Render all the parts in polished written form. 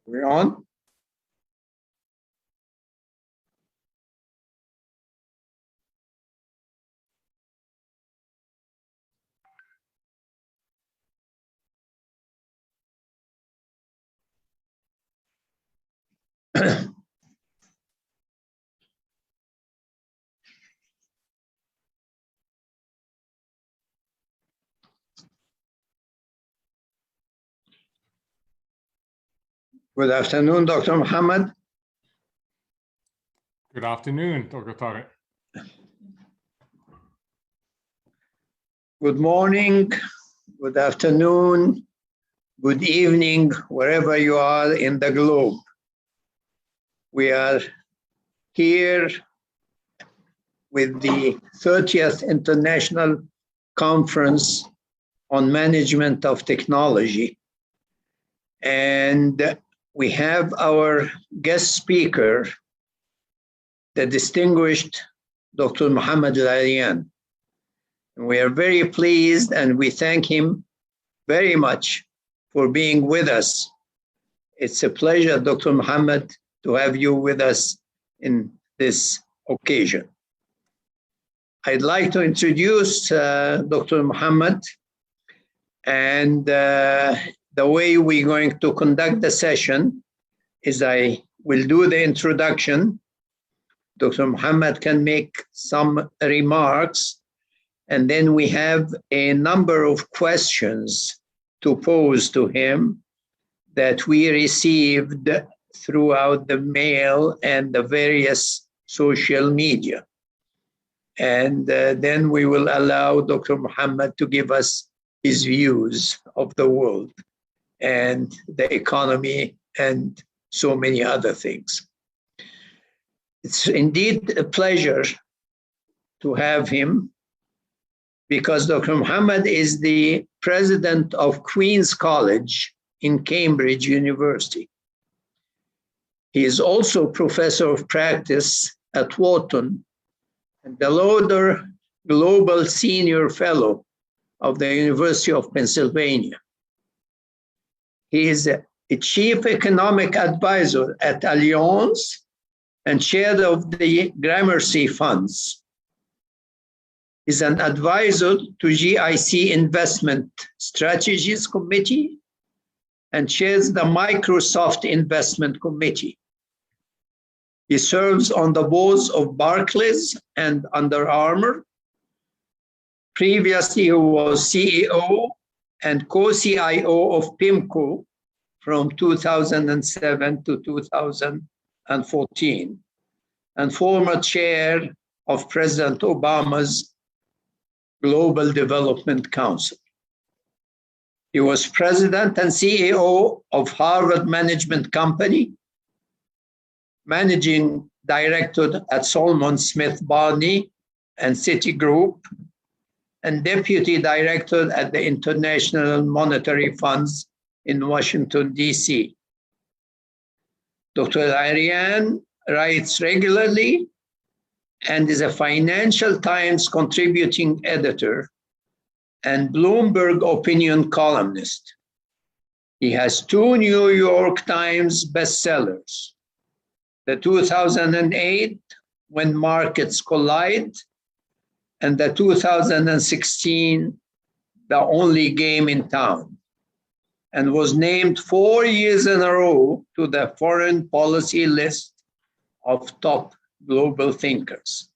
We're on. Good afternoon, Dr. Mohamed. Good afternoon, Dr. Tariq. Good morning, good afternoon, good evening, wherever you are in the globe. We are here with the 30th International Conference on Management of Technology. And we have our guest speaker, the distinguished Dr. Mohamed Erian. We are very pleased and we thank him very much for being with us. It's a pleasure, Dr. Mohamed, to have you with us in this occasion. I'd like to introduce Dr. Mohamed, and the way we're going to conduct the session is I will do the introduction. Dr. Mohamed can make some remarks, and then we have a number of questions to pose to him that we received throughout the mail and the various social media. And then we will allow Dr. Mohamed to give us his views of the world and the economy and so many other things. It's indeed a pleasure to have him because Dr. Mohamed is the president of Queen's College in Cambridge University. He is also professor of practice at Wharton and the Lauder Global Senior Fellow of the University of Pennsylvania. He is a chief economic advisor at Allianz and chair of the Gramercy Funds. He's an advisor to GIC Investment Strategies Committee and chairs the Microsoft Investment Committee. He serves on the boards of Barclays and Under Armour. Previously, he was CEO and co-CIO of PIMCO from 2007 to 2014, and former chair of President Obama's Global Development Council. He was president and CEO of Harvard Management Company, managing director at Salomon Smith Barney and Citigroup, and deputy director at the International Monetary Funds in Washington, D.C. Dr. Erian writes regularly and is a Financial Times contributing editor and Bloomberg opinion columnist. He has 2 New York Times bestsellers: the 2008 When Markets Collide, and the 2016 The Only Game in Town, and was named 4 years in a row to the foreign policy list of top global thinkers.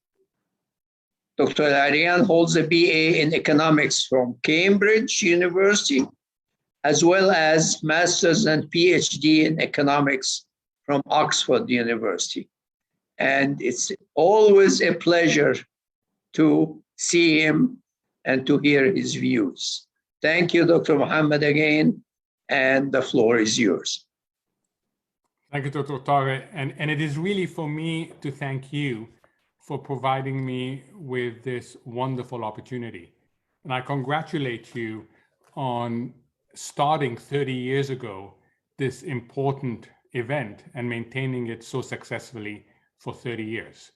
Dr. Erian holds a BA in economics from Cambridge University, as well as master's and PhD in economics from Oxford University. And it's always a pleasure to see him and to hear his views. Thank you, Dr. Mohamed, again, and the floor is yours. Thank you, Dr. Tariq. And it is really for me to thank you for providing me with this wonderful opportunity. And I congratulate you on starting 30 years ago this important event and maintaining it so successfully for 30 years.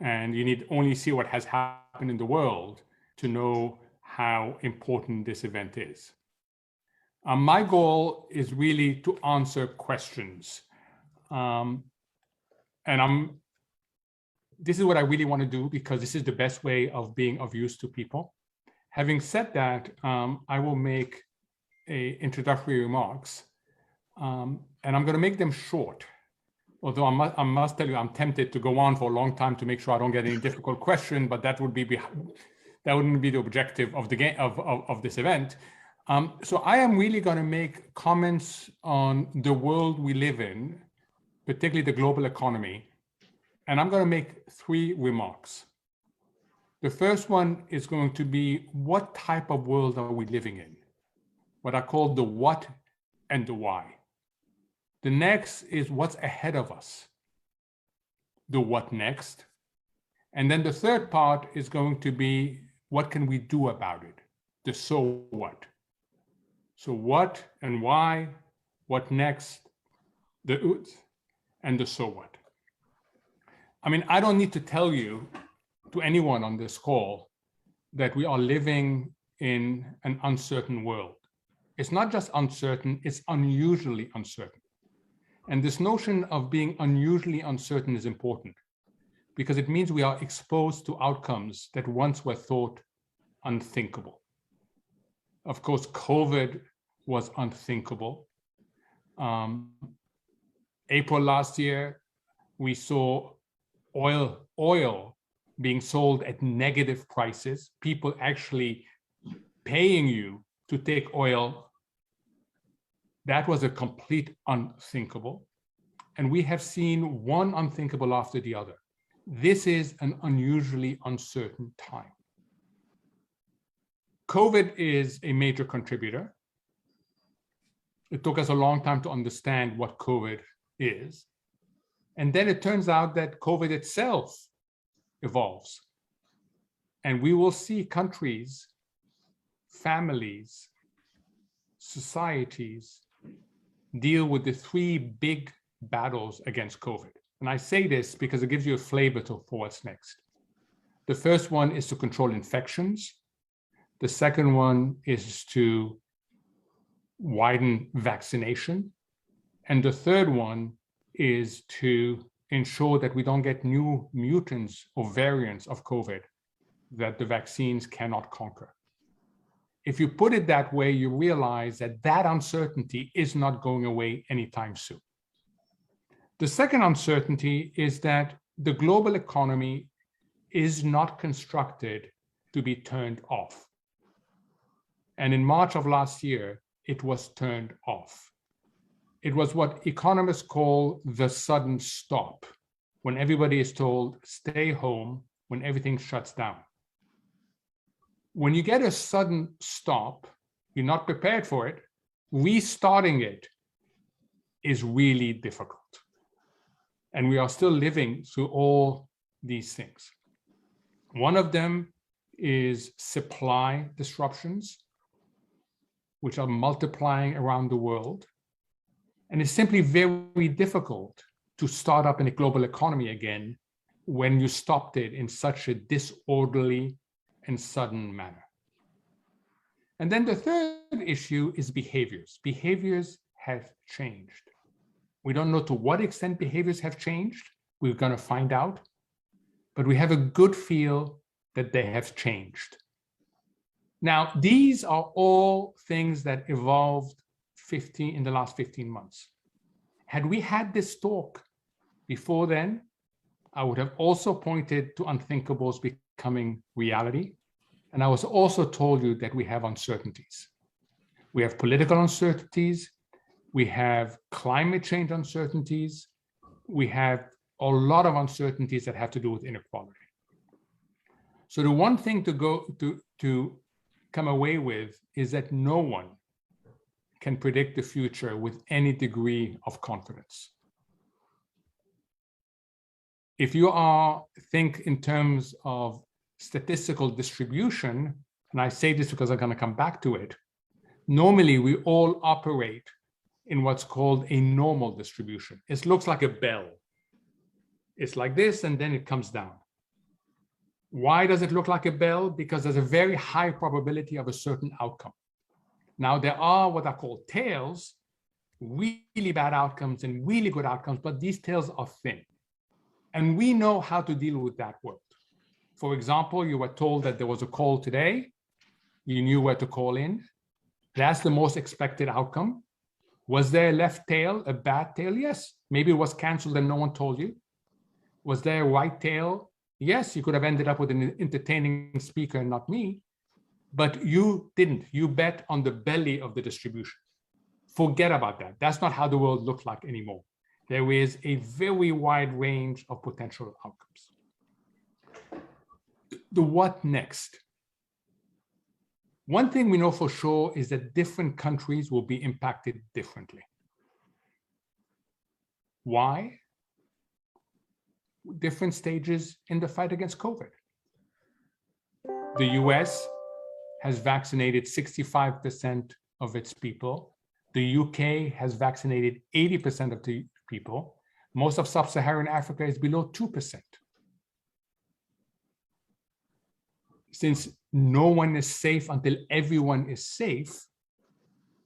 And you need only see what has happened in the world to know how important this event is. My goal is really to answer questions. This is what I really want to do, because this is the best way of being of use to people. Having said that, I will make introductory remarks, and I'm going to make them short. Although I must tell you, I'm tempted to go on for a long time to make sure I don't get any difficult question, but that wouldn't be the objective of the game of this event. So I am really going to make comments on the world we live in, particularly the global economy, and I'm going to make 3 remarks. The first one is going to be, what type of world are we living in? What I call the what and the why. The next is what's ahead of us, the what next. And then the third part is going to be, what can we do about it, the so what. So what and why, what next, the and the so what. I mean, I don't need to tell you, to anyone on this call, that we are living in an uncertain world. It's not just uncertain, it's unusually uncertain. And this notion of being unusually uncertain is important, because it means we are exposed to outcomes that once were thought unthinkable. Of course, COVID was unthinkable. April last year, we saw oil being sold at negative prices, people actually paying you to take oil. That was a complete unthinkable. And we have seen one unthinkable after the other. This is an unusually uncertain time. COVID is a major contributor. It took us a long time to understand what COVID is. And then it turns out that COVID itself evolves. And we will see countries, families, societies deal with the 3 big battles against COVID. And I say this because it gives you a flavor for what's next. The first one is to control infections. The second one is to widen vaccination. And the third one is to ensure that we don't get new mutants or variants of COVID that the vaccines cannot conquer. If you put it that way, you realize that that uncertainty is not going away anytime soon. The second uncertainty is that the global economy is not constructed to be turned off. And in March of last year, it was turned off. It was what economists call the sudden stop, when everybody is told, stay home, when everything shuts down. When you get a sudden stop, you're not prepared for it, restarting it is really difficult. And we are still living through all these things. One of them is supply disruptions, which are multiplying around the world. And it's simply very difficult to start up in a global economy again when you stopped it in such a disorderly and sudden manner. And then the third issue is behaviors. Behaviors have changed. We don't know to what extent behaviors have changed. We're going to find out. But we have a good feel that they have changed. Now, these are all things that evolved in the last 15 months. Had we had this talk before then, I would have also pointed to unthinkables becoming reality. And I was also told you that we have uncertainties. We have political uncertainties. We have climate change uncertainties. We have a lot of uncertainties that have to do with inequality. So the one thing to come away with is that no one can predict the future with any degree of confidence. If you think in terms of statistical distribution, and I say this because I'm going to come back to it, normally we all operate in what's called a normal distribution. It looks like a bell. It's like this, and then it comes down. Why does it look like a bell? Because there's a very high probability of a certain outcome. Now, there are what are called tails, really bad outcomes and really good outcomes, but these tails are thin. And we know how to deal with that world. For example, you were told that there was a call today. You knew where to call in. That's the most expected outcome. Was there a left tail, a bad tail? Yes. Maybe it was canceled and no one told you. Was there a right tail? Yes, you could have ended up with an entertaining speaker and not me, but you didn't. You bet on the belly of the distribution. Forget about that. That's not how the world looks like anymore. There is a very wide range of potential outcomes. The what next? One thing we know for sure is that different countries will be impacted differently. Why? Different stages in the fight against COVID. The US has vaccinated 65% of its people. The UK has vaccinated 80% of the people. Most of sub-Saharan Africa is below 2%. Since no one is safe until everyone is safe,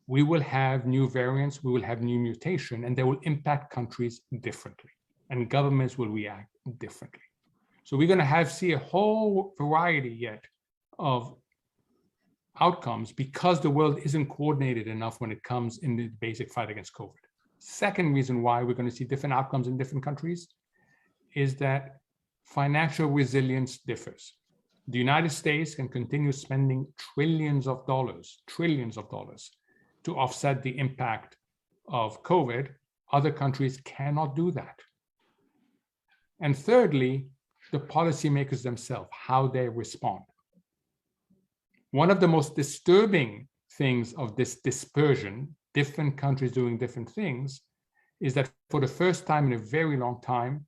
we will have new variants, we will have new mutation, and they will impact countries differently, and governments will react differently. So we're going to see a whole variety yet of outcomes because the world isn't coordinated enough when it comes in the basic fight against COVID. Second reason why we're going to see different outcomes in different countries is that financial resilience differs. The United States can continue spending trillions of dollars to offset the impact of COVID. Other countries cannot do that. And thirdly, the policymakers themselves, how they respond. One of the most disturbing things of this dispersion, different countries doing different things, is that for the first time in a very long time,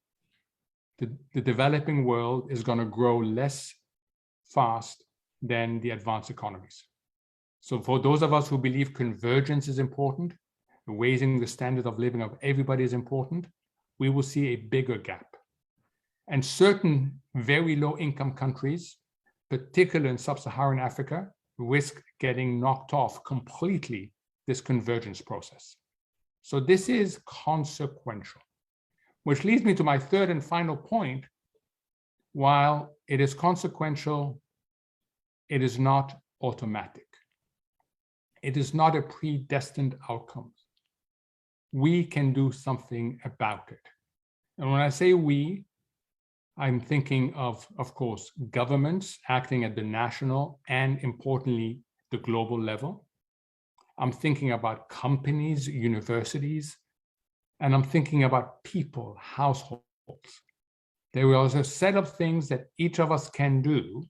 the developing world is going to grow less fast than the advanced economies. So for those of us who believe convergence is important, raising the standard of living of everybody is important, we will see a bigger gap. And certain very low income countries, particularly in sub-Saharan Africa, risk getting knocked off completely this convergence process. So this is consequential, which leads me to my third and final point. While it is consequential, it is not automatic. It is not a predestined outcome. We can do something about it. And when I say we, I'm thinking of course, governments acting at the national and importantly, the global level. I'm thinking about companies, universities, and I'm thinking about people, households. There is a set of things that each of us can do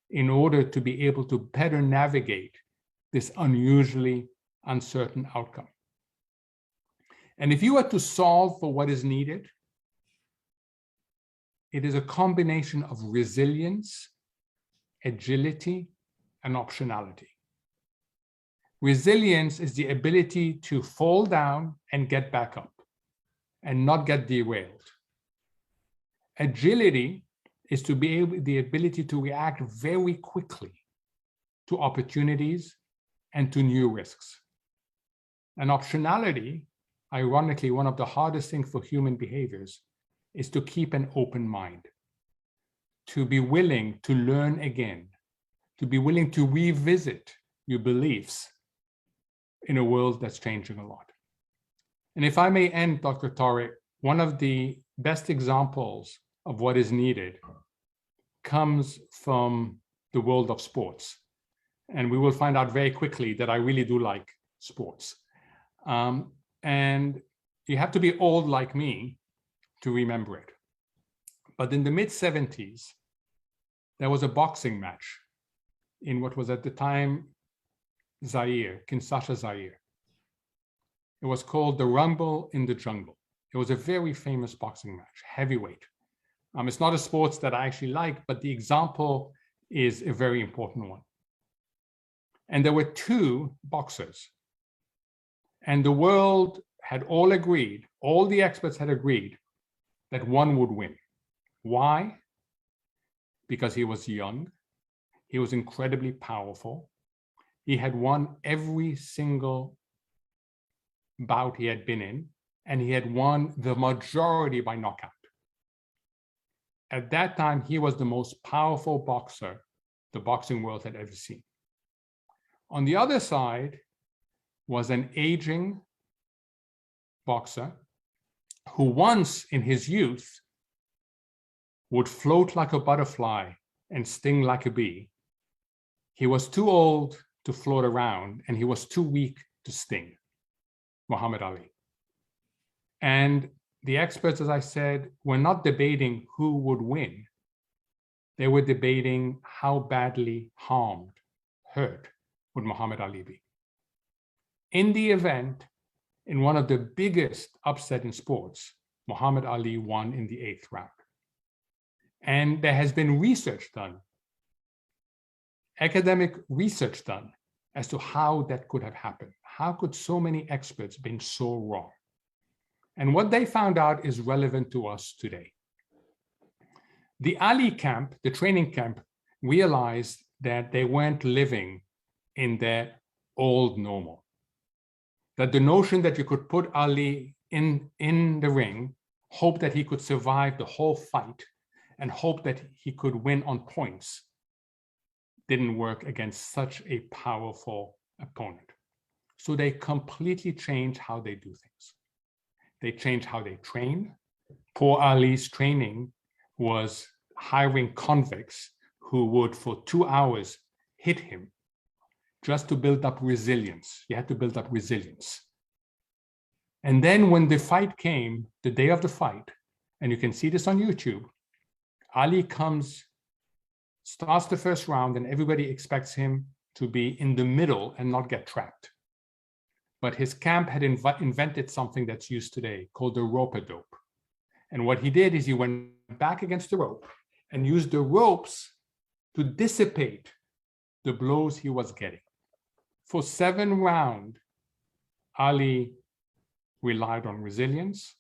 in order to be able to better navigate this unusually uncertain outcome. And if you were to solve for what is needed, it is a combination of resilience, agility, and optionality. Resilience is the ability to fall down and get back up and not get derailed. Agility is to be able, the ability to react very quickly to opportunities and to new risks. And optionality, ironically, one of the hardest things for human behaviors is to keep an open mind, to be willing to learn again, to be willing to revisit your beliefs in a world that's changing a lot. And if I may end, Dr. Tariq, one of the best examples of what is needed comes from the world of sports. And we will find out very quickly that I really do like sports. And you have to be old like me to remember it. But in the mid-70s, there was a boxing match in what was at the time Zaire, Kinshasa, Zaire. It was called the Rumble in the Jungle. It was a very famous boxing match, heavyweight. It's not a sport that I actually like, but the example is a very important one. And there were two boxers. And the world had all agreed, all the experts had agreed that one would win. Why? Because he was young, he was incredibly powerful, He had won every single bout he had been in, and he had won the majority by knockout. At that time, he was the most powerful boxer the boxing world had ever seen. On the other side was an aging boxer who once in his youth would float like a butterfly and sting like a bee. He was too old to float around, and he was too weak to sting, Muhammad Ali. And the experts, as I said, were not debating who would win. They were debating how badly harmed, hurt would Muhammad Ali be. In the event, in one of the biggest upset in sports, Muhammad Ali won in the 8th round. And there has been research done, academic research done, as to how that could have happened. How could so many experts been so wrong? And what they found out is relevant to us today. The Ali camp, the training camp, realized that they weren't living in their old normal. That the notion that you could put Ali in the ring, hope that he could survive the whole fight, and hope that he could win on points, didn't work against such a powerful opponent. So they completely changed how they do things. They changed how they train. Poor Ali's training was hiring convicts who would, for 2 hours, hit him just to build up resilience. You had to build up resilience. And then when the fight came, the day of the fight, and you can see this on YouTube, Ali starts the first round, and everybody expects him to be in the middle and not get trapped. But his camp had invented something that's used today called the rope-a-dope. And what he did is he went back against the rope and used the ropes to dissipate the blows he was getting. For 7 rounds, Ali relied on resilience,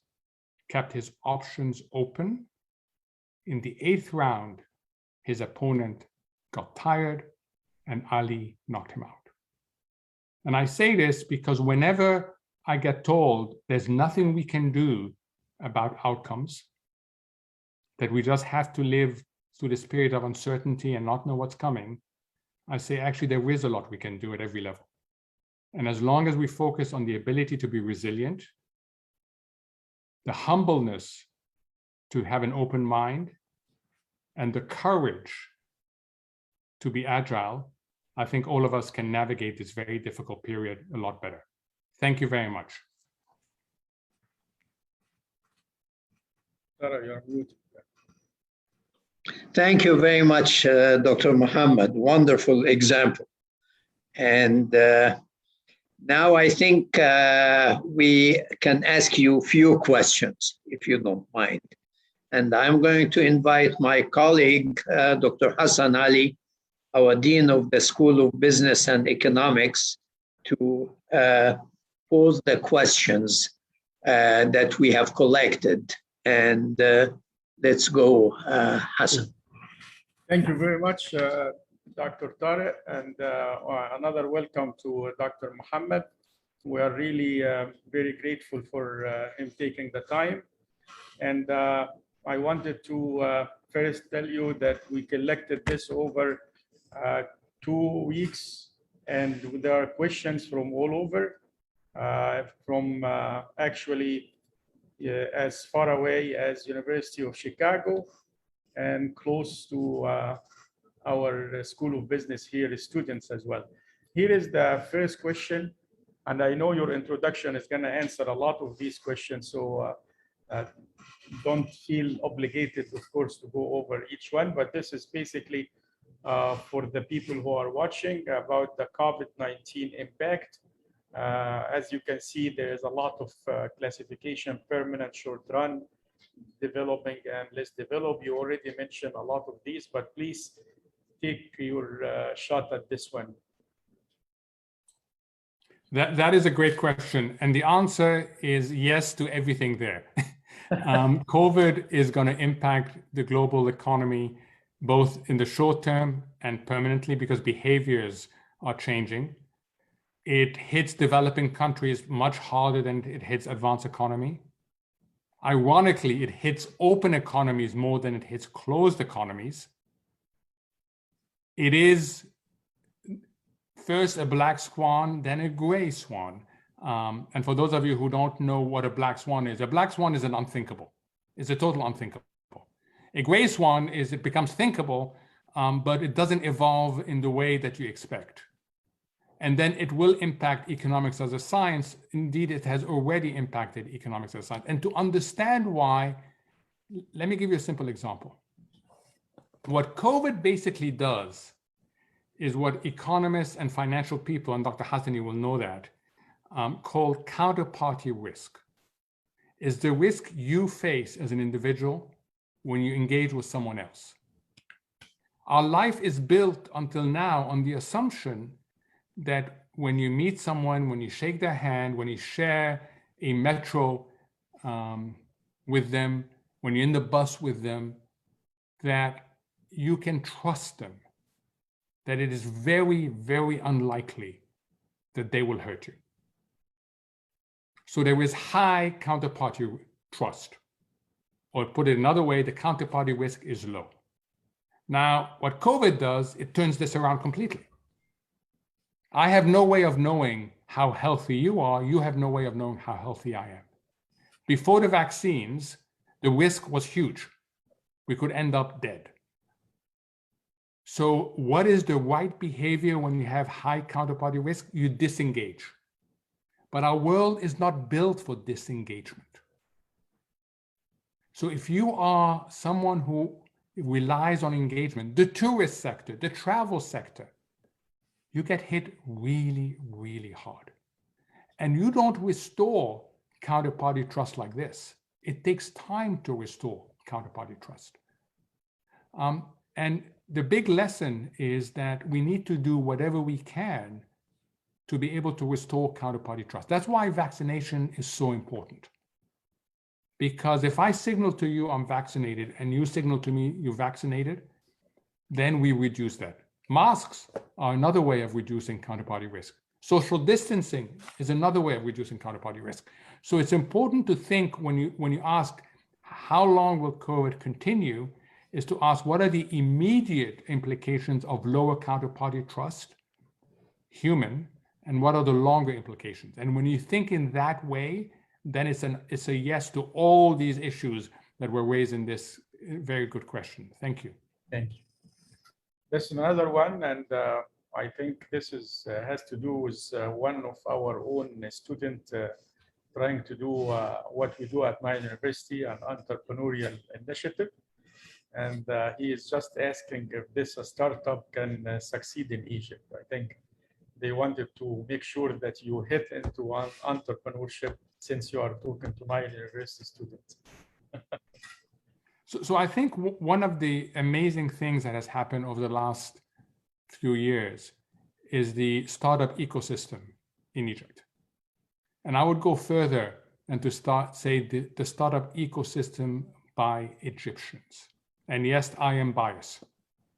kept his options open. In the 8th round, his opponent got tired and Ali knocked him out. And I say this because whenever I get told there's nothing we can do about outcomes, that we just have to live through this period of uncertainty and not know what's coming, I say actually there is a lot we can do at every level. And as long as we focus on the ability to be resilient, the humbleness to have an open mind, and the courage to be agile, I think all of us can navigate this very difficult period a lot better. Thank you very much. Thank you very much, Dr. Mohamed. Wonderful example. And now I think we can ask you a few questions, if you don't mind. And I'm going to invite my colleague, Dr. Hassan Ali, our Dean of the School of Business and Economics, to pose the questions that we have collected. And let's go, Hassan. Thank you very much, Dr. Tariq, and another welcome to Dr. Mohamed. We are really very grateful for him taking the time. And I wanted to first tell you that we collected this over 2 weeks, and there are questions from all over, from actually as far away as University of Chicago and close to our School of Business here, students as well. Here is the first question, and I know your introduction is going to answer a lot of these questions, so don't feel obligated, of course, to go over each one, but this is basically for the people who are watching about the COVID-19 impact. As you can see, there is a lot of classification, permanent, short run, developing, and less developed. You already mentioned a lot of these, but please take your shot at this one. That is a great question. And the answer is yes to everything there. COVID is going to impact the global economy, both in the short term and permanently, because behaviors are changing. It hits developing countries much harder than it hits advanced economy. Ironically, it hits open economies more than it hits closed economies. It is first a black swan, then a gray swan. And for those of you who don't know what a black swan is an unthinkable. It's a total unthinkable. A gray swan is it becomes thinkable, but it doesn't evolve in the way that you expect. And then it will impact economics as a science. Indeed, it has already impacted economics as a science. And to understand why, let me give you a simple example. What COVID basically does is what economists and financial people, and Dr. Hassani will know that, call counterparty risk. Is the risk you face as an individual when you engage with someone else. Our life is built until now on the assumption that when you meet someone, when you shake their hand, when you share a metro with them, when you're in the bus with them, that you can trust them, that it is very, very unlikely that they will hurt you. So there is high counterparty trust. Or put it another way, the counterparty risk is low. Now, what COVID does, it turns this around completely. I have no way of knowing how healthy you are. You have no way of knowing how healthy I am. Before the vaccines, the risk was huge. We could end up dead. So what is the right behavior when you have high counterparty risk? You disengage. But our world is not built for disengagement. So if you are someone who relies on engagement, the tourist sector, the travel sector, you get hit really, really hard. And you don't restore counterparty trust like this. It takes time to restore counterparty trust. And the big lesson is that we need to do whatever we can to be able to restore counterparty trust. That's why vaccination is so important. Because if I signal to you I'm vaccinated and you signal to me you're vaccinated, then we reduce that. Masks are another way of reducing counterparty risk. Social distancing is another way of reducing counterparty risk. So it's important to think when you ask how long will COVID continue, is to ask what are the immediate implications of lower counterparty trust, human, and what are the longer implications? And when you think in that way, then it's a yes to all these issues that were raised in this very good question. Thank you. Thank you. This is another one, and I think this has to do with one of our own students trying to do what we do at my university, an entrepreneurial initiative. And he is just asking if this startup can succeed in Egypt. I think they wanted to make sure that you hit into entrepreneurship since you are talking to my university students. So I think one of the amazing things that has happened over the last few years is the startup ecosystem in Egypt. And I would go further and to say the startup ecosystem by Egyptians. And yes, I am biased,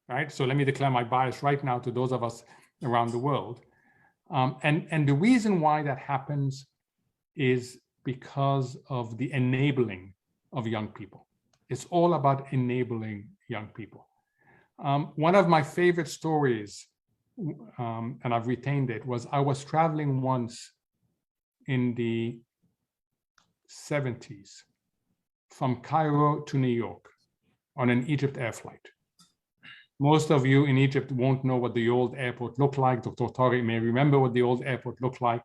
right? So let me declare my bias right now to those of us around the world. And the reason why that happens is because of the enabling of young people. It's all about enabling young people. One of my favorite stories, and I've retained it, was I was traveling once in the 70s from Cairo to New York on an Egypt Air flight. Most of you in Egypt won't know what the old airport looked like. Dr. Tariq may remember what the old airport looked like.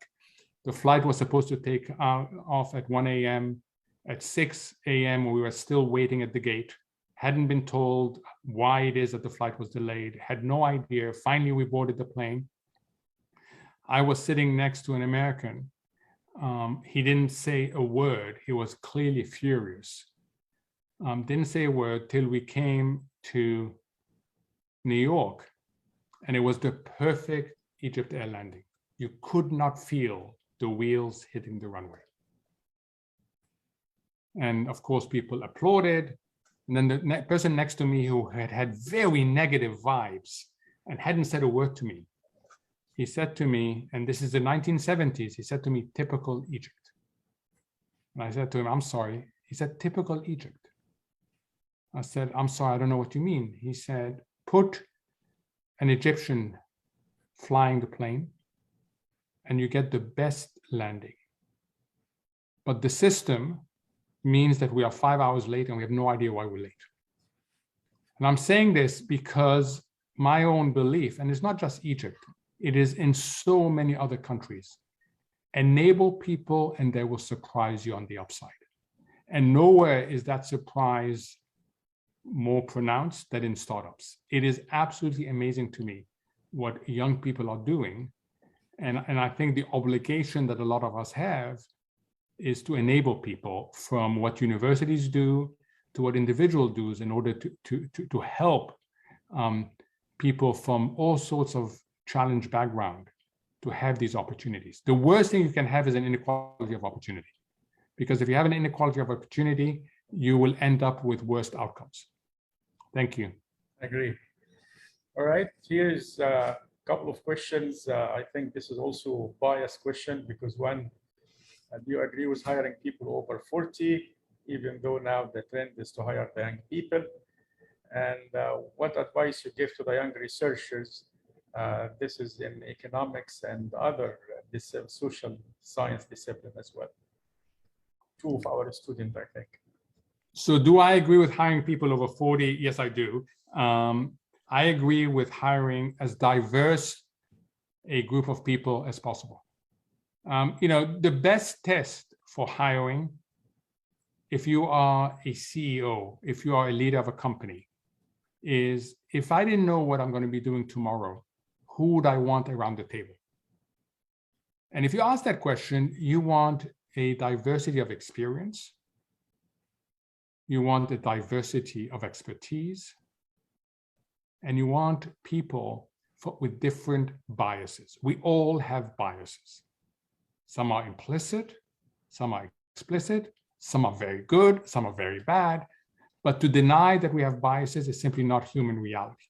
The flight was supposed to take off at 1 a.m. At 6 a.m., we were still waiting at the gate. Hadn't been told why it is that the flight was delayed. Had no idea. Finally, we boarded the plane. I was sitting next to an American. He didn't say a word. He was clearly furious. Didn't say a word till we came to New York, and it was the perfect Egypt Air landing. You could not feel the wheels hitting the runway. And of course, people applauded. And then the person next to me who had very negative vibes and hadn't said a word to me he said to me, and this is the 1970s, he said to me, typical Egypt. And I said to him, I'm sorry. He said, typical Egypt. I said, I'm sorry, I don't know what you mean. He said, put an Egyptian flying the plane and you get the best landing. But the system means that we are 5 hours late and we have no idea why we're late. And I'm saying this because my own belief, and it's not just Egypt, it is in so many other countries, enable people and they will surprise you on the upside. And nowhere is that surprise more pronounced than in startups. It is absolutely amazing to me what young people are doing. And I think the obligation that a lot of us have is to enable people from what universities do to what individuals do in order to help people from all sorts of challenge background to have these opportunities. The worst thing you can have is an inequality of opportunity. Because if you have an inequality of opportunity, you will end up with worst outcomes. Thank you. I agree. All right, here's a couple of questions. I think this is also a biased question because one, do you agree with hiring people over 40, even though now the trend is to hire the young people? And what advice you give to the young researchers? This is in economics and other social science discipline as well. Two of our students, I think. So do I agree with hiring people over 40? Yes, I do. I agree with hiring as diverse a group of people as possible. The best test for hiring, if you are a CEO, if you are a leader of a company, is if I didn't know what I'm going to be doing tomorrow, who would I want around the table? And if you ask that question, you want a diversity of experience. You want a diversity of expertise. And you want people with different biases. We all have biases. Some are implicit, some are explicit, some are very good, some are very bad. But to deny that we have biases is simply not human reality.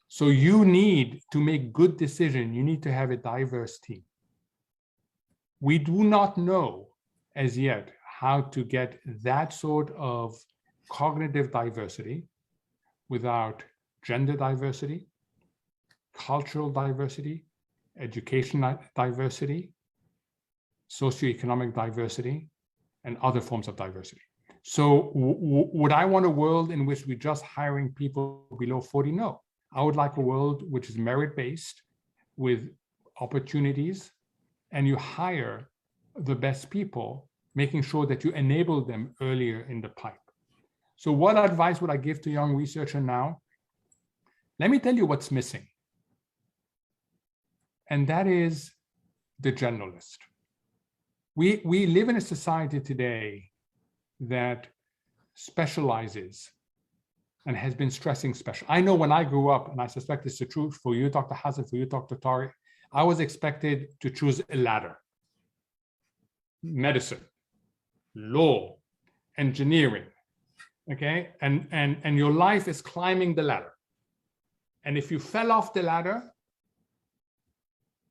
So you need to make good decisions. You need to have a diverse team. We do not know as yet how to get that sort of cognitive diversity without gender diversity, cultural diversity, educational diversity, socioeconomic diversity, and other forms of diversity. So would I want a world in which we're just hiring people below 40? No. I would like a world which is merit-based with opportunities, and you hire the best people, making sure that you enable them earlier in the pipe. So what advice would I give to young researchers now? Let me tell you what's missing. And that is the generalist. We live in a society today that specializes and has been stressing special. I know when I grew up, and I suspect it's the truth for you, Dr. Hassan, for you, Dr. Tariq, I was expected to choose a ladder. Medicine, law, engineering, okay? And your life is climbing the ladder. And if you fell off the ladder,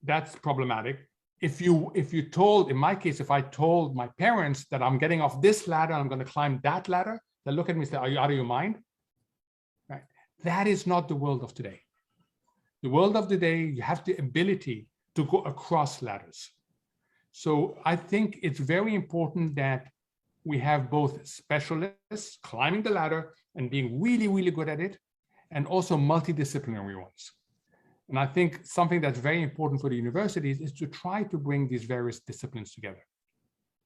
that's problematic. If you told, in my case, if I told my parents that I'm getting off this ladder, I'm going to climb that ladder, they'll look at me and say, are you out of your mind? Right? That is not the world of today. The world of today, you have the ability to go across ladders. So I think it's very important that we have both specialists climbing the ladder and being really, really good at it, and also multidisciplinary ones. And I think something that's very important for the universities is to try to bring these various disciplines together.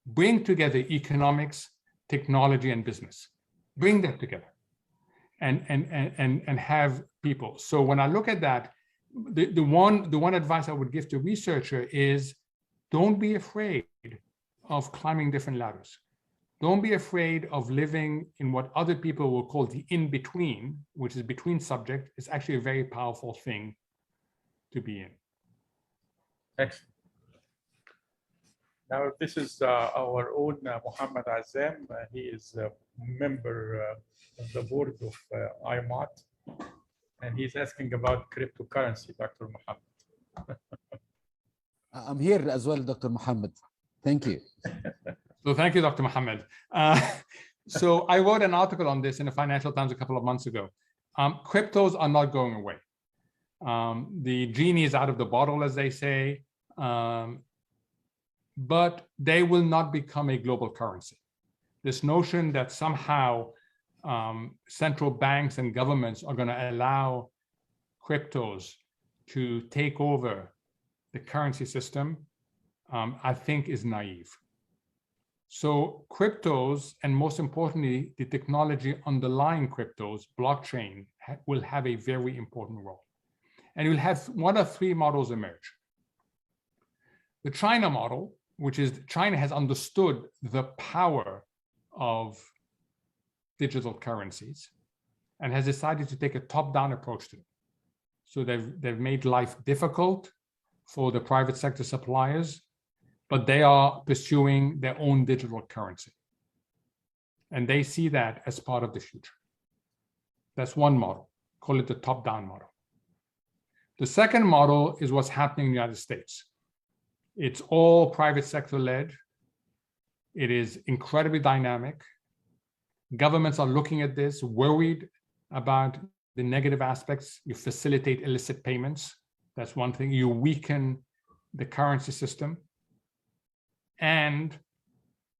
Bring together economics, technology, and business. Bring them together and have people. So when I look at that, the one advice I would give to researcher is don't be afraid of climbing different ladders. Don't be afraid of living in what other people will call the in-between, which is between subject. It's actually a very powerful thing to be in. Excellent. Now, this is our own Mohamed Azam. He is a member of the board of IAMOT, and he's asking about cryptocurrency, Dr. Mohamed. I'm here as well, Dr. Mohamed. Thank you. So thank you, Dr. Mohamed. So I wrote an article on this in the Financial Times a couple of months ago. Cryptos are not going away. The genie is out of the bottle, as they say, but they will not become a global currency. This notion that somehow central banks and governments are going to allow cryptos to take over the currency system, I think is naive. So cryptos, and most importantly, the technology underlying cryptos, blockchain, will have a very important role. And you'll have one of three models emerge. The China model, which is China has understood the power of digital currencies and has decided to take a top-down approach to it. So they've made life difficult for the private sector suppliers, but they are pursuing their own digital currency. And they see that as part of the future. That's one model, call it the top-down model. The second model is what's happening in the United States. It's all private sector led. It is incredibly dynamic. Governments are looking at this, worried about the negative aspects. You facilitate illicit payments. That's one thing. You weaken the currency system. And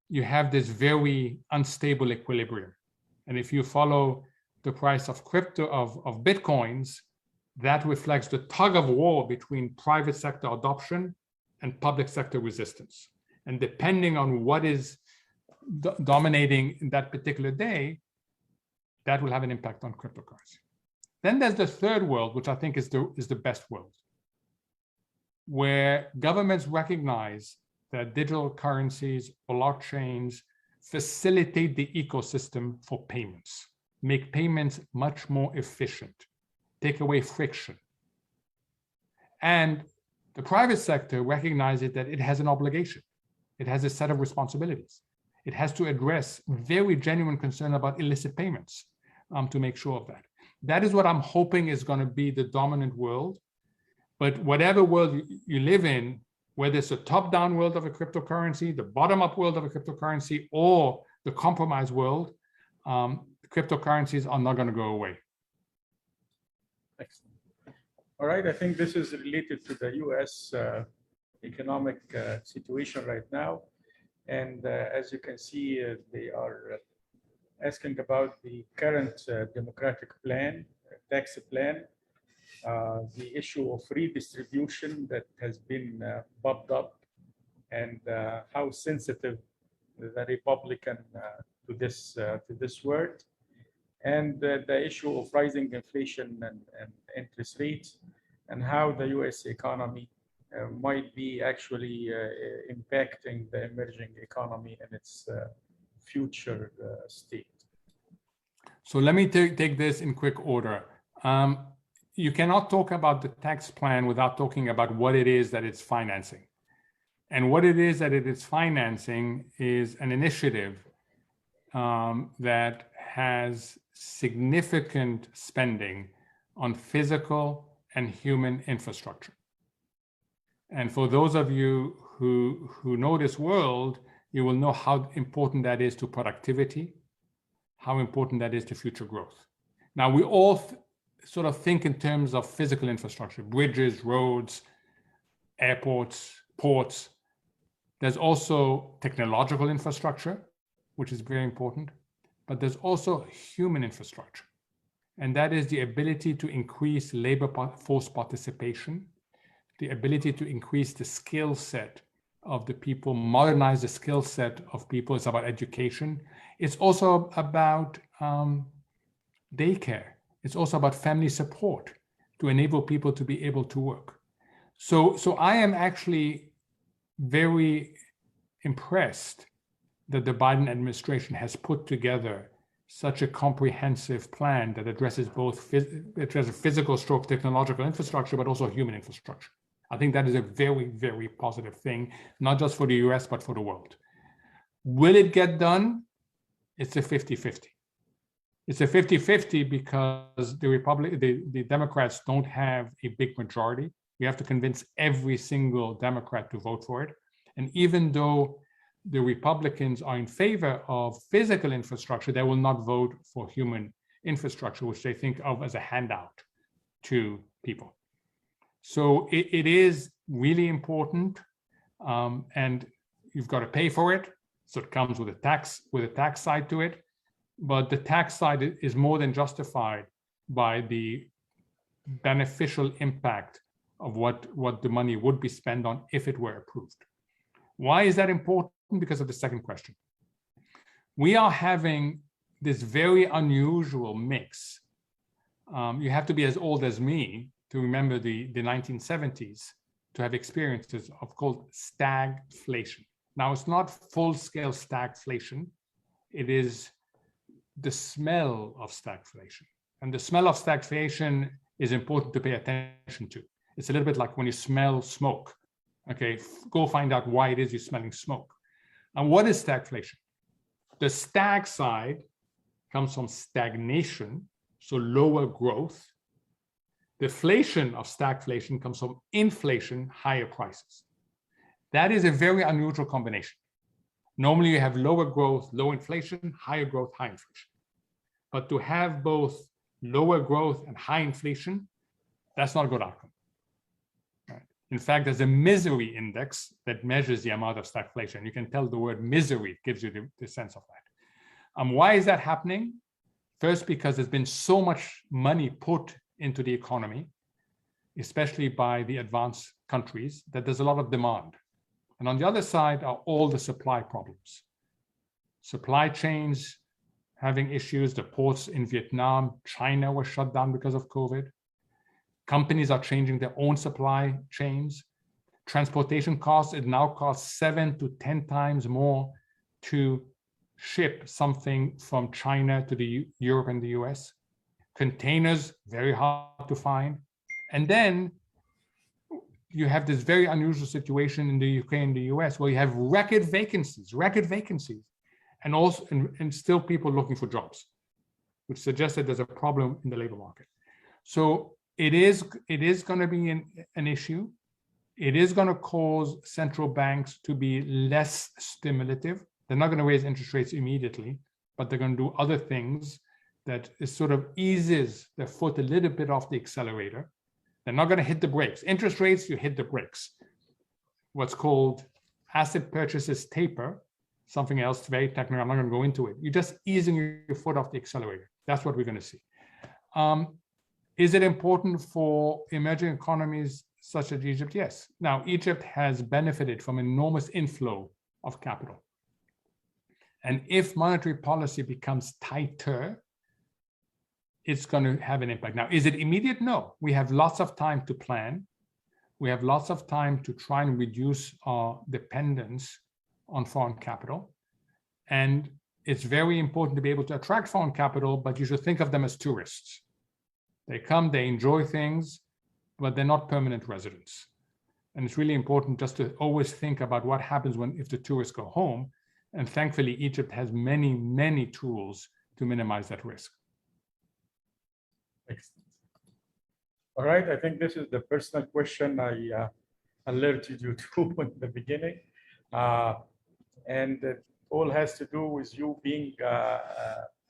you have this very unstable equilibrium. And if you follow the price of crypto, of Bitcoins, that reflects the tug of war between private sector adoption and public sector resistance. And depending on what is dominating in that particular day, that will have an impact on cryptocurrency. Then there's the third world, which I think is the best world, where governments recognize that digital currencies, blockchains, facilitate the ecosystem for payments, make payments much more efficient, take away friction. And the private sector recognizes that it has an obligation. It has a set of responsibilities. It has to address very genuine concern about illicit payments to make sure of that. That is what I'm hoping is going to be the dominant world. But whatever world you live in, whether it's the top-down world of a cryptocurrency, the bottom-up world of a cryptocurrency, or the compromise world, cryptocurrencies are not going to go away. Excellent. All right, I think this is related to the US economic situation right now. And as you can see, they are asking about the current democratic plan, tax plan, the issue of redistribution that has been bumped up, and how sensitive the Republican to this word, and the issue of rising inflation and interest rates, and how the U.S. economy might be actually impacting the emerging economy and its future state. So let me take this in quick order. You cannot talk about the tax plan without talking about what it is that it's financing. And what it is that it is financing is an initiative that has significant spending on physical and human infrastructure. And for those of you who know this world, you will know how important that is to productivity, how important that is to future growth. Now, we all sort of think in terms of physical infrastructure, bridges, roads, airports, ports. There's also technological infrastructure, which is very important, but there's also human infrastructure. And that is the ability to increase labor force participation, the ability to increase the skill set of the people, modernize the skill set of people. It's about education. It's also about daycare. It's also about family support to enable people to be able to work. So I am actually very impressed that the Biden administration has put together such a comprehensive plan that addresses both physical stroke technological infrastructure, but also human infrastructure. I think that is a very, very positive thing, not just for the US, but for the world. Will it get done? It's a 50-50. It's a 50-50 because the Democrats don't have a big majority. We have to convince every single Democrat to vote for it. And even though the Republicans are in favor of physical infrastructure, they will not vote for human infrastructure, which they think of as a handout to people. So it is really important, and you've got to pay for it. So it comes with a tax side to it, but the tax side is more than justified by the beneficial impact of what the money would be spent on if it were approved. Why is that important? Because of the second question. We are having this very unusual mix. You have to be as old as me to remember the 1970s to have experiences of called stagflation. Now, it's not full-scale stagflation. It is the smell of stagflation. And the smell of stagflation is important to pay attention to. It's a little bit like when you smell smoke. Okay, go find out why it is you're smelling smoke. And what is stagflation? The stag side comes from stagnation, so lower growth. The inflation of stagflation comes from inflation, higher prices. That is a very unusual combination. Normally you have lower growth, low inflation, higher growth, high inflation. But to have both lower growth and high inflation, that's not a good outcome. Right? In fact, there's a misery index that measures the amount of stagflation. You can tell the word misery gives you the sense of that. Why is that happening? First, because there's been so much money put into the economy, especially by the advanced countries, that there's a lot of demand. And on the other side are all the supply problems. Supply chains having issues, the ports in Vietnam, China was shut down because of COVID. Companies are changing their own supply chains. Transportation costs, it now costs 7 to 10 times more to ship something from China to Europe and the US. Containers, very hard to find. And then you have this very unusual situation in the UK and the US where you have record vacancies, and also and still people looking for jobs, which suggests that there's a problem in the labor market. So it is going to be an issue. It is going to cause central banks to be less stimulative. They're not going to raise interest rates immediately, but they're going to do other things that is sort of eases their foot a little bit off the accelerator. They're not going to hit the brakes. Interest rates, you hit the brakes. What's called asset purchases taper, something else very technical, I'm not going to go into it. You're just easing your foot off the accelerator. That's what we're going to see. Is it important for emerging economies such as Egypt? Yes. Now, Egypt has benefited from enormous inflow of capital. And if monetary policy becomes tighter, it's going to have an impact. Now, is it immediate? No. We have lots of time to plan. We have lots of time to try and reduce our dependence on foreign capital. And it's very important to be able to attract foreign capital, but you should think of them as tourists. They come, they enjoy things, but they're not permanent residents. And it's really important just to always think about what happens if the tourists go home. And thankfully, Egypt has many, many tools to minimize that risk. Excellent. All right, I think this is the personal question I alerted you to in the beginning. And it all has to do with you being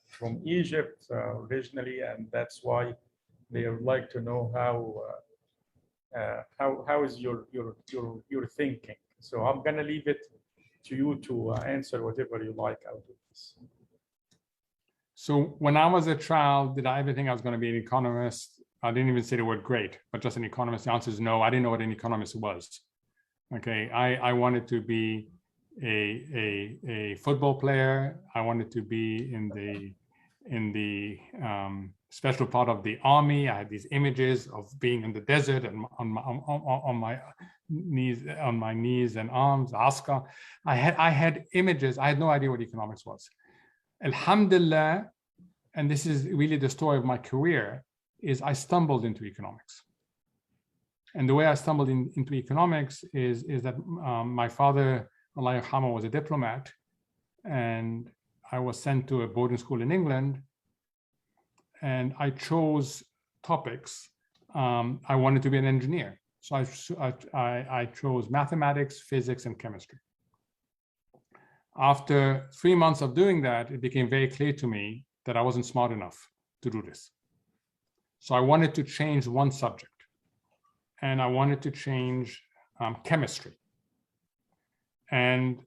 from Egypt originally, and that's why they would like to know how is your thinking. So I'm gonna leave it to you to answer whatever you like out of this. So when I was a child, did I ever think I was going to be an economist? I didn't even say the word great, but just an economist. The answer is no. I didn't know what an economist was. Okay, I wanted to be a football player. I wanted to be in the special part of the army. I had these images of being in the desert and on my knees and arms, askar. I had images. I had no idea what economics was. Alhamdulillah, and this is really the story of my career, is I stumbled into economics. And the way I stumbled into economics is that my father, Allah yarhamah, was a diplomat, and I was sent to a boarding school in England, and I chose topics. I wanted to be an engineer. So I chose mathematics, physics, and chemistry. After 3 months of doing that, it became very clear to me that I wasn't smart enough to do this. So I wanted to change one subject, and I wanted to change chemistry. And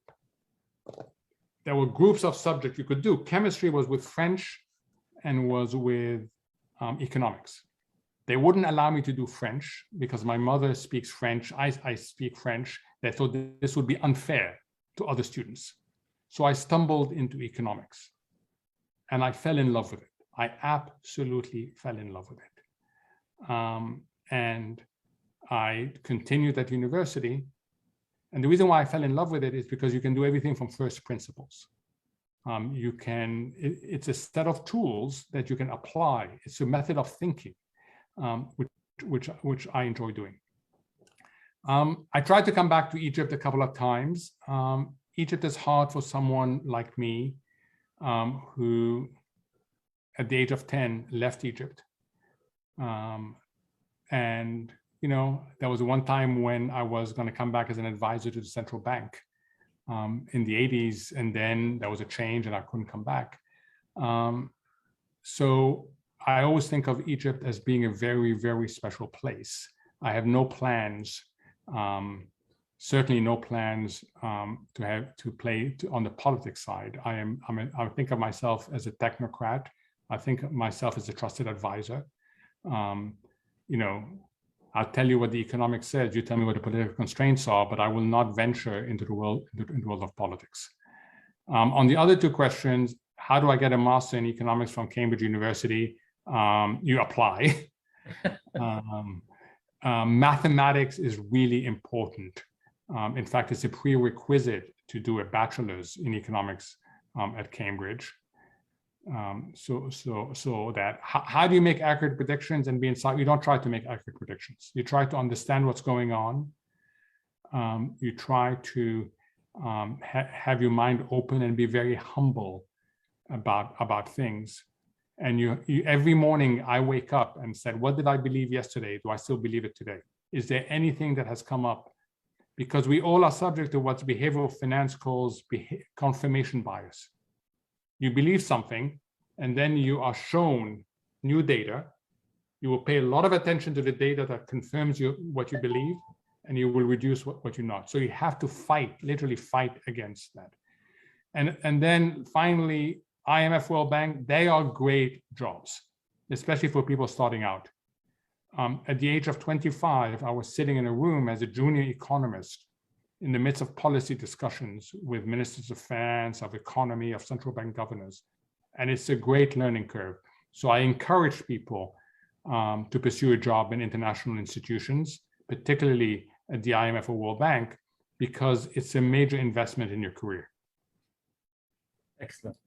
there were groups of subjects you could do. Chemistry was with French and was with economics. They wouldn't allow me to do French because my mother speaks French. I speak French. They thought this would be unfair to other students. So I stumbled into economics and I fell in love with it. I absolutely fell in love with it. And I continued at university. And the reason why I fell in love with it is because you can do everything from first principles. It's a set of tools that you can apply. It's a method of thinking, which I enjoy doing. I tried to come back to Egypt a couple of times. Egypt is hard for someone like me, who at the age of 10 left Egypt. And there was one time when I was going to come back as an advisor to the central bank in the 80s, and then there was a change and I couldn't come back. So I always think of Egypt as being a very, very special place. I have no plans, certainly no plans to play on the politics side. I think of myself as a technocrat. I think of myself as a trusted advisor. I'll tell you what the economics says, you tell me what the political constraints are, but I will not venture into the world of politics. On the other two questions, how do I get a master in economics from Cambridge University? You apply. Mathematics is really important. In fact, it's a prerequisite to do a bachelor's in economics at Cambridge. So that how do you make accurate predictions and be inside? You don't try to make accurate predictions. You try to understand what's going on. You try to have your mind open and be very humble about things. And you every morning I wake up and said, what did I believe yesterday? Do I still believe it today? Is there anything that has come up? Because we all are subject to what behavioral finance calls confirmation bias. You believe something, and then you are shown new data. You will pay a lot of attention to the data that confirms what you believe, and you will reduce what you're not. So you have to fight, literally fight against that. And then finally, IMF, World Bank, they are great jobs, especially for people starting out. At the age of 25, I was sitting in a room as a junior economist in the midst of policy discussions with ministers of finance, of economy, of central bank governors. And it's a great learning curve. So I encourage people to pursue a job in international institutions, particularly at the IMF or World Bank, because it's a major investment in your career. Excellent.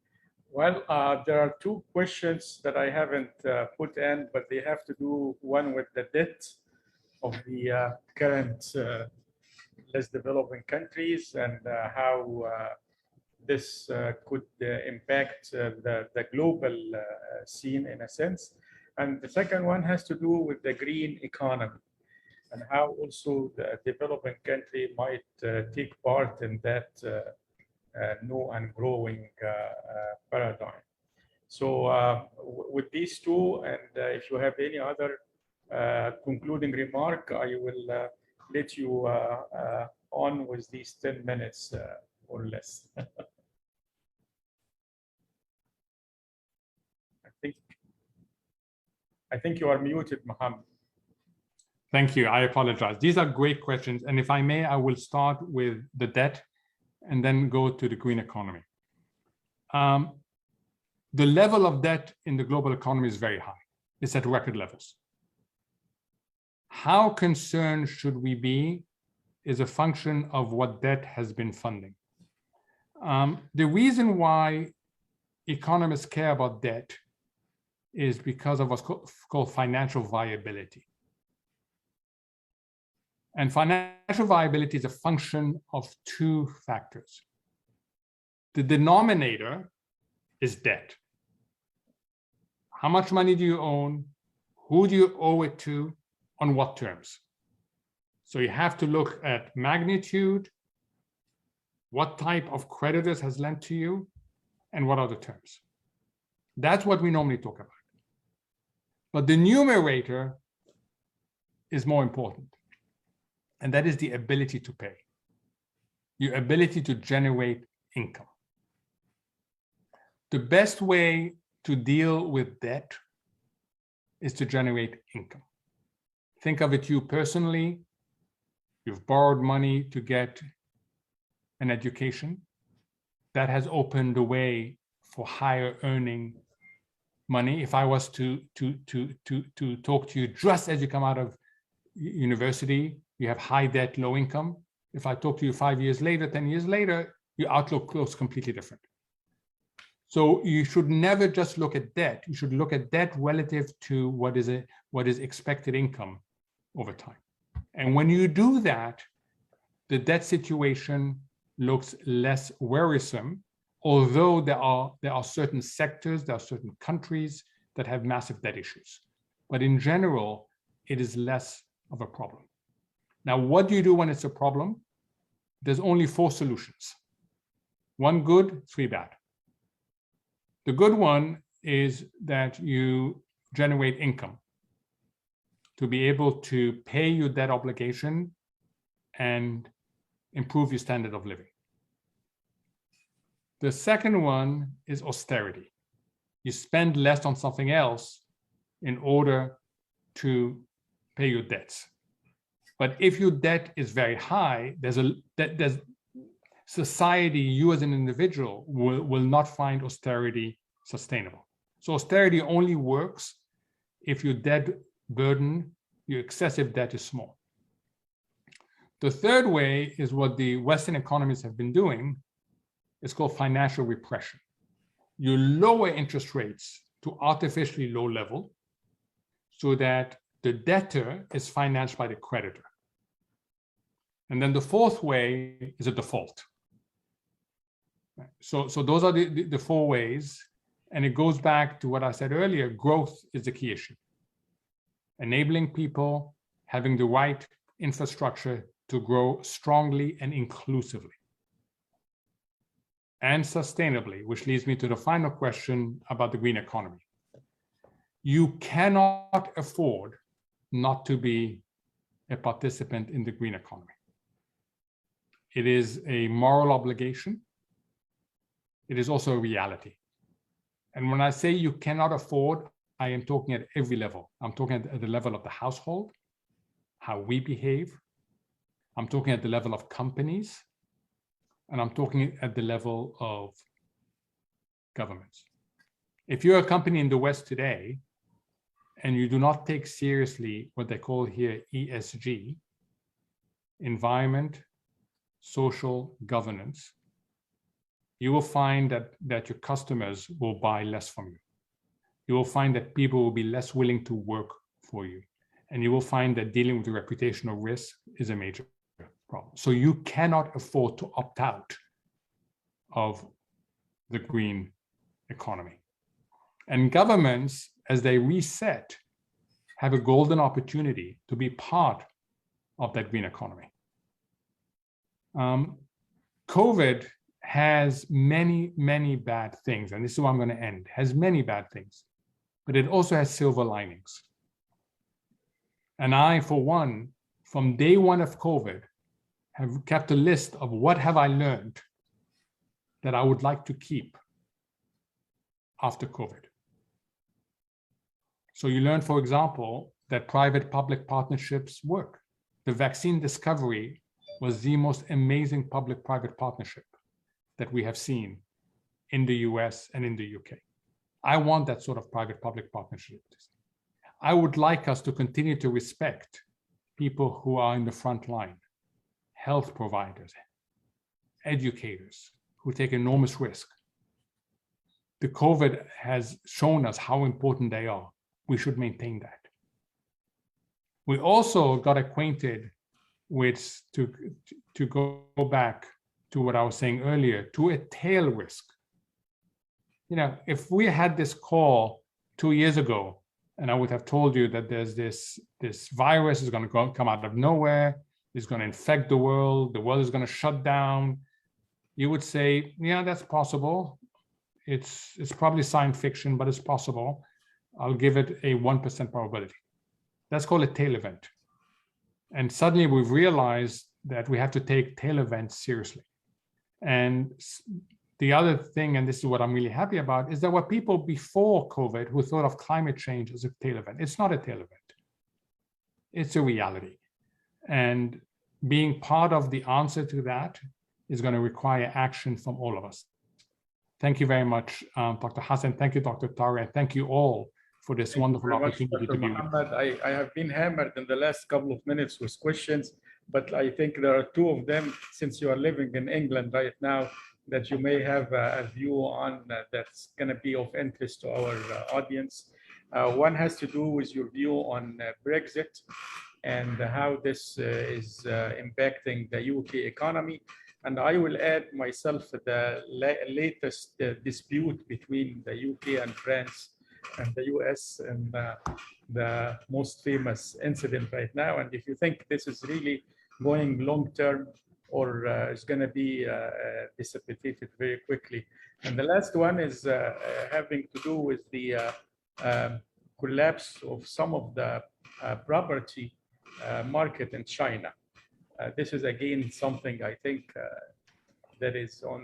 Well, there are two questions that I haven't put in, but they have to do one with the debt of the current less developing countries and how this could impact the global scene in a sense. And the second one has to do with the green economy and how also the developing country might take part in that new and growing paradigm. So with these two, and if you have any other concluding remark, I will let you on with these 10 minutes or less. I think you are muted, Mohamed. Thank you. I apologize. These are great questions. And if I may, I will start with the debt and then go to the green economy. The level of debt in the global economy is very high. It's at record levels. How concerned should we be is a function of what debt has been funding. The reason why economists care about debt is because of what's called financial viability. And financial viability is a function of two factors. The denominator is debt. How much money do you own? Who do you owe it to? On what terms? So you have to look at magnitude, what type of creditors has lent to you, and what are the terms. That's what we normally talk about. But the numerator is more important, and that is the ability to pay, your ability to generate income. The best way to deal with debt is to generate income. Think of it you personally. You've borrowed money to get an education. That has opened the way for higher earning money. If I was to talk to you just as you come out of university, you have high debt, low income. If I talk to you 5 years later, 10 years later, your outlook looks completely different. So you should never just look at debt. You should look at debt relative to what is expected income over time. And when you do that, the debt situation looks less worrisome, although there are certain sectors, there are certain countries that have massive debt issues. But in general, it is less of a problem. Now, what do you do when it's a problem? There's only 4 solutions. 1 good, 3 bad. The good one is that you generate income to be able to pay your debt obligation and improve your standard of living. The second one is austerity. You spend less on something else in order to pay your debts. But if your debt is very high, there's society, you as an individual will not find austerity sustainable. So austerity only works if your debt burden, your excessive debt is small. The third way is what the Western economies have been doing. It's called financial repression. You lower interest rates to artificially low level so that the debtor is financed by the creditor. And then the fourth way is a default. So those are the 4 ways. And it goes back to what I said earlier, growth is the key issue. Enabling people, having the right infrastructure to grow strongly and inclusively and sustainably, which leads me to the final question about the green economy. You cannot afford not to be a participant in the green economy. It is a moral obligation. It is also a reality. And when I say you cannot afford, I am talking at every level. I'm talking at the level of the household, how we behave. I'm talking at the level of companies, and I'm talking at the level of governments. If you're a company in the West today, and you do not take seriously what they call here ESG, environment, social governance, you will find that your customers will buy less from you. You will find that people will be less willing to work for you. And you will find that dealing with the reputational risk is a major problem. So you cannot afford to opt out of the green economy. And governments, as they reset, have a golden opportunity to be part of that green economy. COVID has many, many bad things, and this is where I'm going to end, has many bad things, but it also has silver linings. And I, for one, from day one of COVID, have kept a list of what have I learned that I would like to keep after COVID. So you learn, for example, that private-public partnerships work. The vaccine discovery was the most amazing public-private partnership that we have seen in the US and in the UK. I want that sort of private-public partnership. I would like us to continue to respect people who are in the front line, health providers, educators who take enormous risk. The COVID has shown us how important they are. We should maintain that. We also got acquainted with, to go back to what I was saying earlier, to a tail risk. You know, if we had this call 2 years ago, and I would have told you that there's this virus is going to come out of nowhere, is going to infect the world is going to shut down, you would say, yeah, that's possible. It's probably science fiction, but it's possible. I'll give it a 1% probability. That's called a tail event. And suddenly we've realized that we have to take tail events seriously. And the other thing, and this is what I'm really happy about, is there were people before COVID who thought of climate change as a tail event. It's not a tail event. It's a reality. And being part of the answer to that is going to require action from all of us. Thank you very much, Dr. Hassan. Thank you, Dr. Tariq. Thank you all for this wonderful opportunity to be with you. Mohamed, I have been hammered in the last couple of minutes with questions, but I think there are two of them, since you are living in England right now, that you may have a view on that's going to be of interest to our audience. One has to do with your view on Brexit and how this is impacting the UK economy. And I will add myself the latest dispute between the UK and France and the US, and the most famous incident right now. And if you think this is really going long term, or is going to be dissipated very quickly. And the last one is having to do with the collapse of some of the property market in China. This is again something I think that is on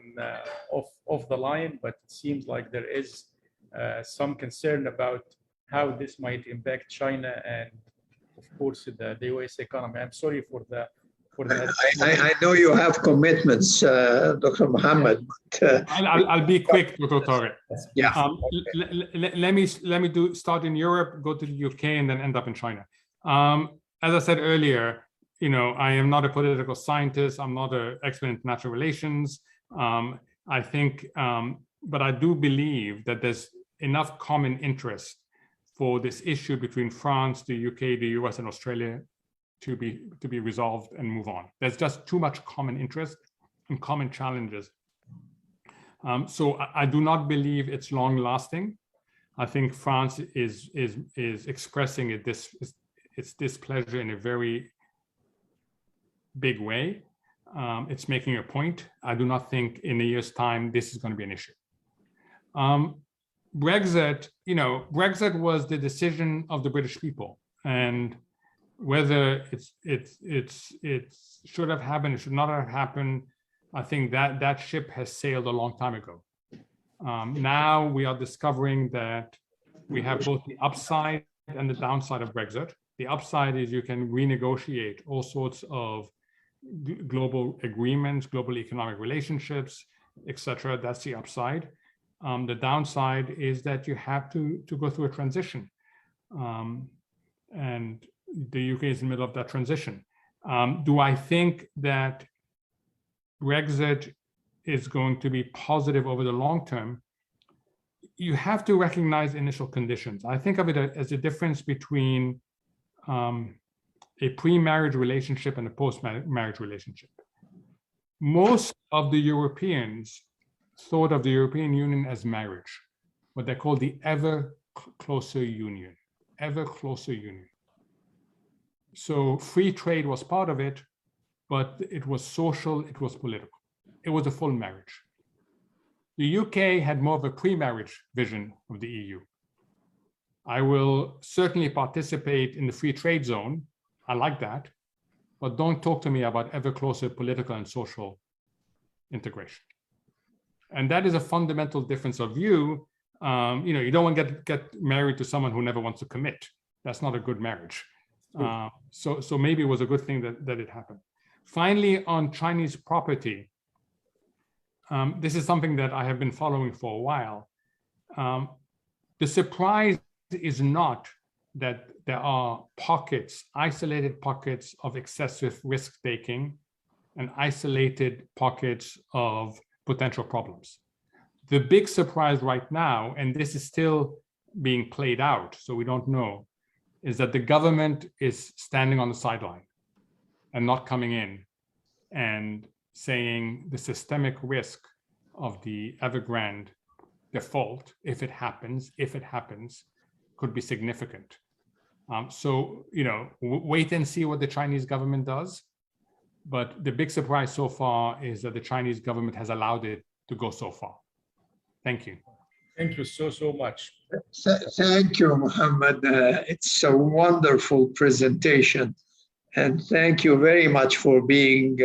off the line, but it seems like there is some concern about how this might impact China and, of course, the US economy. I'm sorry for that. I know you have commitments, Dr. Mohamed. But, I'll be quick, Dr. Tariq. Yeah. Let me start in Europe, go to the UK, and then end up in China. As I said earlier, I am not a political scientist. I'm not an expert in international relations. I think, but I do believe that there's enough common interest for this issue between France, the UK, the US, and Australia to be resolved and move on. There's just too much common interest and common challenges. So I do not believe it's long lasting. I think France is expressing its displeasure in a very big way. It's making a point. I do not think in a year's time this is going to be an issue. Brexit, Brexit was the decision of the British people, and whether it should have happened, it should not have happened, I think that ship has sailed a long time ago. Now we are discovering that we have both the upside and the downside of Brexit. The upside is you can renegotiate all sorts of global agreements, global economic relationships, etc. That's the upside. The downside is that you have to go through a transition. And the UK is in the middle of that transition. Do I think that Brexit is going to be positive over the long term? You have to recognize initial conditions. I think of it as a difference between a pre-marriage relationship and a post-marriage relationship. Most of the Europeans thought of the European Union as marriage, what they call the ever closer union, ever closer union. So free trade was part of it, but it was social, it was political. It was a full marriage. The UK had more of a pre-marriage vision of the EU. I will certainly participate in the free trade zone. I like that, but don't talk to me about ever closer political and social integration. And that is a fundamental difference of view. You don't want to get married to someone who never wants to commit. That's not a good marriage. So maybe it was a good thing that it happened. Finally, on Chinese property, this is something that I have been following for a while. The surprise is not that there are pockets, isolated pockets of excessive risk-taking and isolated pockets of potential problems. The big surprise right now, and this is still being played out, so we don't know, is that the government is standing on the sideline and not coming in and saying the systemic risk of the Evergrande default, if it happens, could be significant. So, wait and see what the Chinese government does. But the big surprise so far is that the Chinese government has allowed it to go so far. Thank you. Thank you so much. Thank you, Mohamed. It's a wonderful presentation. And thank you very much for being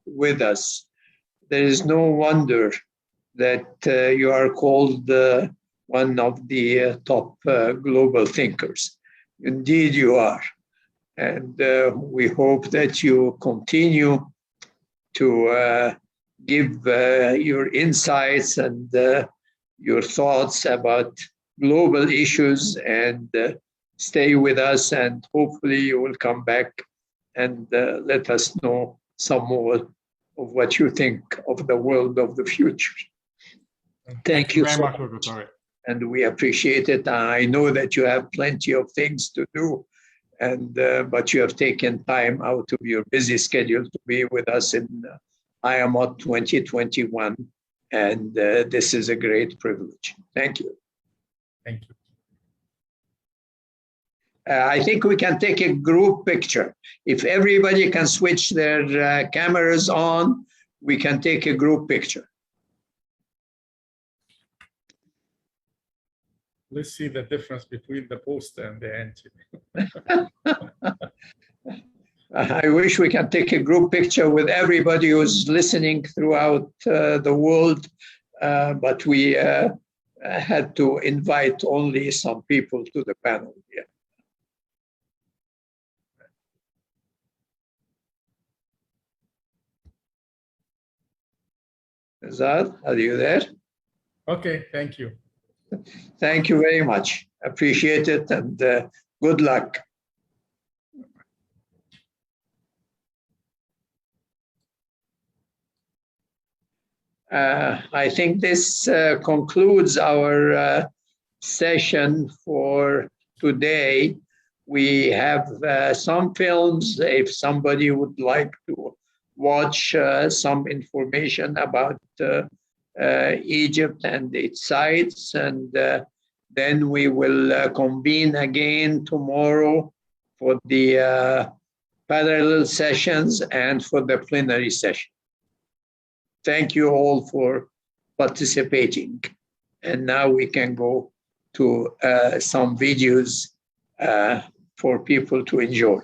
with us. There is no wonder that you are called one of the top global thinkers. Indeed, you are. And we hope that you continue to give your insights and your thoughts about global issues and stay with us. And hopefully you will come back and let us know some more of what you think of the world of the future. Thank you very so much, much. Dr. And we appreciate it. I know that you have plenty of things to do, and but you have taken time out of your busy schedule to be with us in IAMOT 2021. And this is a great privilege. Thank you. Thank you. I think we can take a group picture. If everybody can switch their cameras on, we can take a group picture. Let's see the difference between the post and the anti. I wish we can take a group picture with everybody who's listening throughout the world, but we had to invite only some people to the panel here. Azad, are you there? Okay, thank you. Thank you very much. Appreciate it, and good luck. I think this concludes our session for today. We have some films, if somebody would like to watch some information about Egypt and its sites, and then we will convene again tomorrow for the parallel sessions and for the plenary session. Thank you all for participating. And now we can go to some videos for people to enjoy.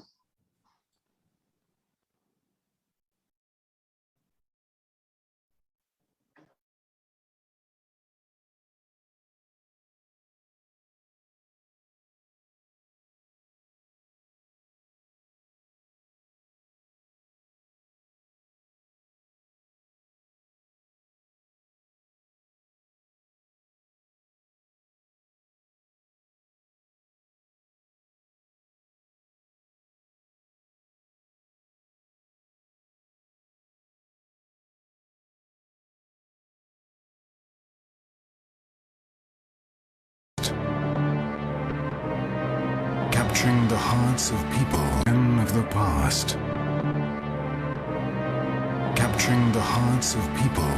Capturing the hearts of people of the past. Capturing the hearts of people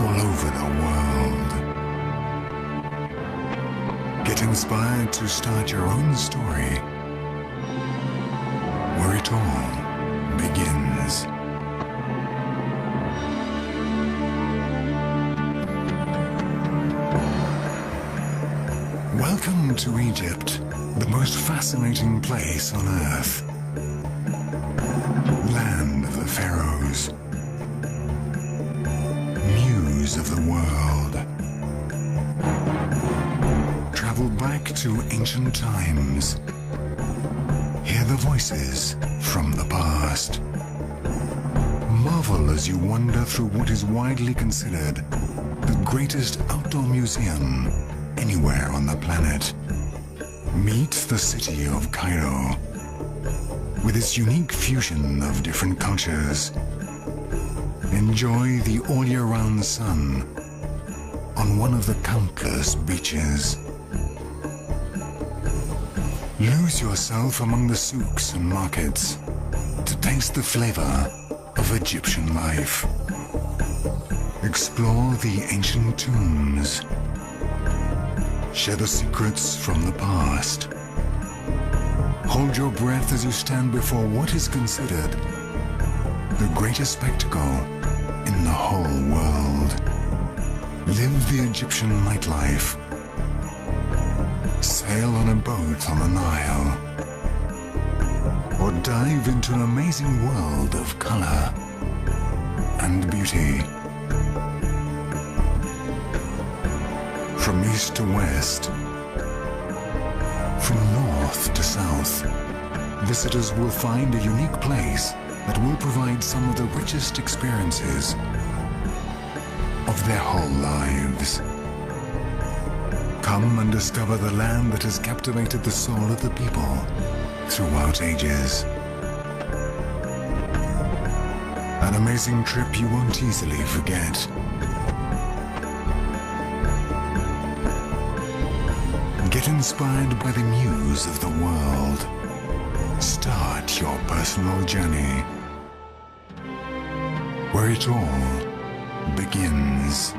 all over the world. Get inspired to start your own story where it all begins. Welcome to Egypt, the most fascinating place on earth. Land of the pharaohs. Muse of the world. Travel back to ancient times. Hear the voices from the past. Marvel as you wander through what is widely considered the greatest outdoor museum anywhere on the planet. Meet the city of Cairo with its unique fusion of different cultures. Enjoy the all-year-round sun on one of the countless beaches. Lose yourself among the souks and markets to taste the flavor of Egyptian life. Explore the ancient tombs. Share the secrets from the past. Hold your breath as you stand before what is considered the greatest spectacle in the whole world. Live the Egyptian nightlife. Sail on a boat on the Nile. Or dive into an amazing world of color and beauty. From east to west, from north to south, visitors will find a unique place that will provide some of the richest experiences of their whole lives. Come and discover the land that has captivated the soul of the people throughout ages. An amazing trip you won't easily forget. Get inspired by the muse of the world. Start your personal journey where it all begins.